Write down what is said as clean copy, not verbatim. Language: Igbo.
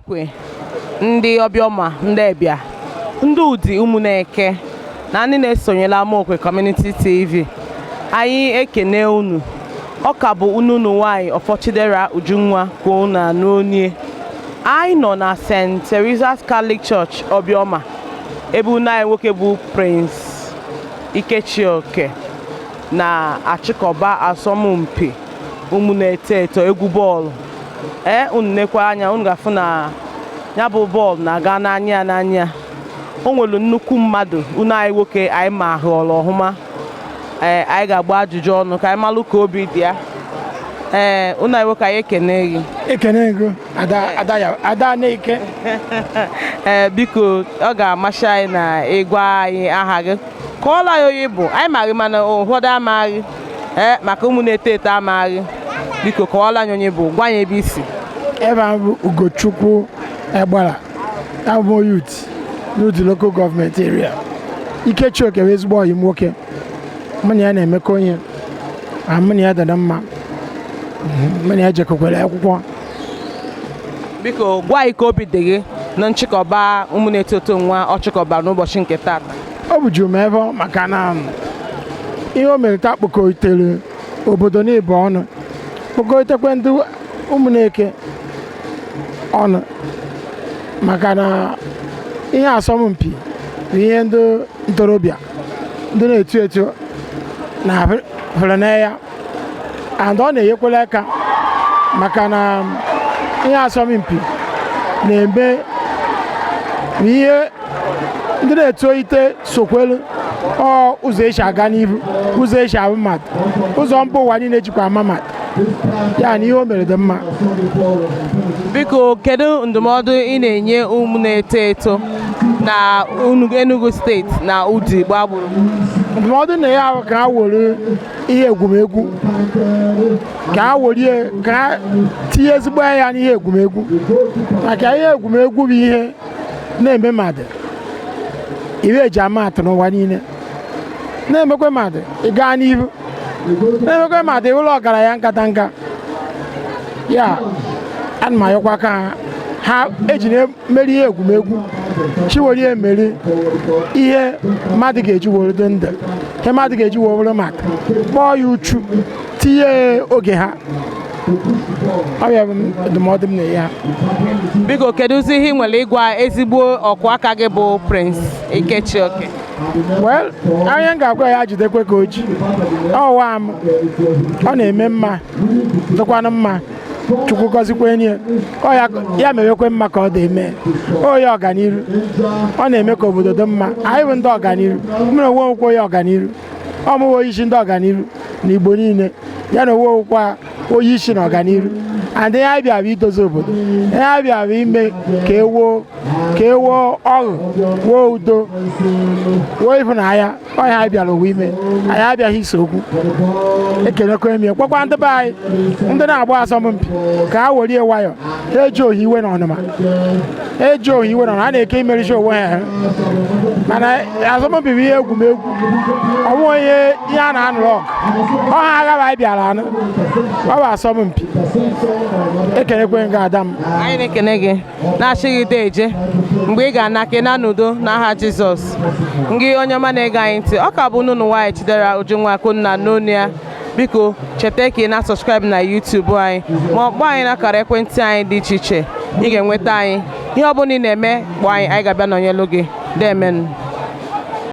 Amokwe, ndị Obioma, ndị Ebia, ndị Udi Umuneke na ndị na-esonyela Amokwe Community TV. Anyị ekene unu. Ọka bụ unu nwanyị ọfọ Chidera Ujunwa ka unu n'onye. Anyị nọ na St. Teresa's Catholic Church Obioma. Ebe unu anyị nwoke bụ Prince Ikechioke na-achịkọba asọmpi ụmụ na-eto eto egwu bọọlụ. Unu nekwa anya unu ga-afụ na ya bụ bọọlụ na-aga n'anya. O nwere nnukwu mmadụ unu anyị nwoke anyị ma hụrụ ọhụma. Anyị ga-agba ajụjụ ọnụ ka anyị malụ ka obi dị ya. Unu anyị nwoke anyị ekene gị. Ekene gị ada na-eke. Biko ọ ga-amasị anyị na ịgwa anyị aha gị. Kọọla ya onye bụ anyị maghị mana ụfọdụ amaghị maka ụmụ na-eto eto amaghị. Biko kọọla anyị onye bụ, gwa anyị ebe isi. Ebe a bụ Ugochukwu Agballa, abụ youth n'Udi local government area. Ikechioke bụ ezigbo ọyị nwoke. Mụ na ya na-emekọ onye mụ na ya dada mma, mụ na ya jekọkwara akwụkwọ. Biko gwa anyị ka obi dị gị na nchịkọba ụmụ na-eto eto nwa ọ chịkọbara n'ụbọchị nke taata. Ọ bụ juru m ebe maka na ihe o mere taa kpọkọtere obodo n'ịbụ ọnụ, kpọkọtekwe ndị Umuneke ọnụ, maka na ihe asọmpi bụ ihe ndị ntorobịa ndị na-eto eto na hụrụ n'anya, and ọ na-enyekwala aka maka na ihe asọmpi na-eme ihe ndị na-etolite sokwelu ụzọ esi aga n'ihu, ụzọ esi abụ mmadụ, ụzọ mba ụwa niile jikwa ama mmadụ, ya na ihe o mere dị mma. Biko kedu ndụmọdụ ị na-enye ụmụ na-eto eto na Enugu steeti na Udi gbagburu? Ndụmọdụ na ya ahụ ka ha were ihe egwumegwu, ka ha tinye ezigbo ya n'ihe egwumegwu, maka ihe egwumegwu bụ ihe na-eme mmadụ ihe eji ama atụ n'ụwa niile, na-emekwe mmadụ ịga n'ihu, na-emekwe mmadụ ụlọ ọgaranya nkata ya. Ana m ayọkwa ka ha eji na-emeri ihe egwumegwu chiwere emeri ihe mmadụ ga-eji were dị ndụ, ihe mmadụ ga-eji were maka kpọọ ya uchu, tinye oge ha. Ọ ya bụ ndụmọdụ m na-enye ha. Biko kedụzi ihe ị nwere ịgwa ezigbo ọkwa aka gị bụ Prince Ikechioke? Well, onye m ga-agwa ya jidekwe ka oji ọwa m, ọ na-eme mma dịkwanụ mma, Chukwu gọzikwa enyi ya mewekwe mma ka ọ dị eme onye ọganiru, ọ na-eme ka obodo dị mma. Anyị bụ ndị ọganiru, mụ na onwe nwekwa onye ọganiru, ọmụwe isi ndị ọganiru na Igbo niile, ya na onwe nwekwa onye isi na ọganiru. Adị ya bịa bụ idozi obodo, ya bịa bụ ime ka ewo ọṅụ, wuo udo, wuo ịhụnanya. Ọnya anyị bịara ụwa ime, anyị abịaghị ise okwu. Ekenekwa emi kpọkwa ndị be anyị ndị na-agba asọmpi ka ha were nwayọ, ha eji ohi iwe na ọnụma, a na-eke imerisi onwe ha, mana asọmpi bụ ihe egwumegwu, ọ bụ ihe a na-anụrụ ọgụ. Ọha agha anyị bịara anụ, ọ bụ asọmpi. Ekenekwe nga ada m. Anyị na-ekene gị na-achị gị deje mgbe ị ga-anake na n'udo n'aha Jizọs. Ngị onye ọma na-ege anyị ntị, ọ ka bụ unu nwanyị Chidera Ujunwa Kunna n'onu ya. Biko cheta ka ị na-subscribe na YouTube anyị ma ọ kpọọ anyị na akara ekwentị anyị dị iche iche. Ị ga-enweta anyị ihe ọ bụla ị na-eme, kpọọ anyị ga-abịa nọnyelu gị. Demen.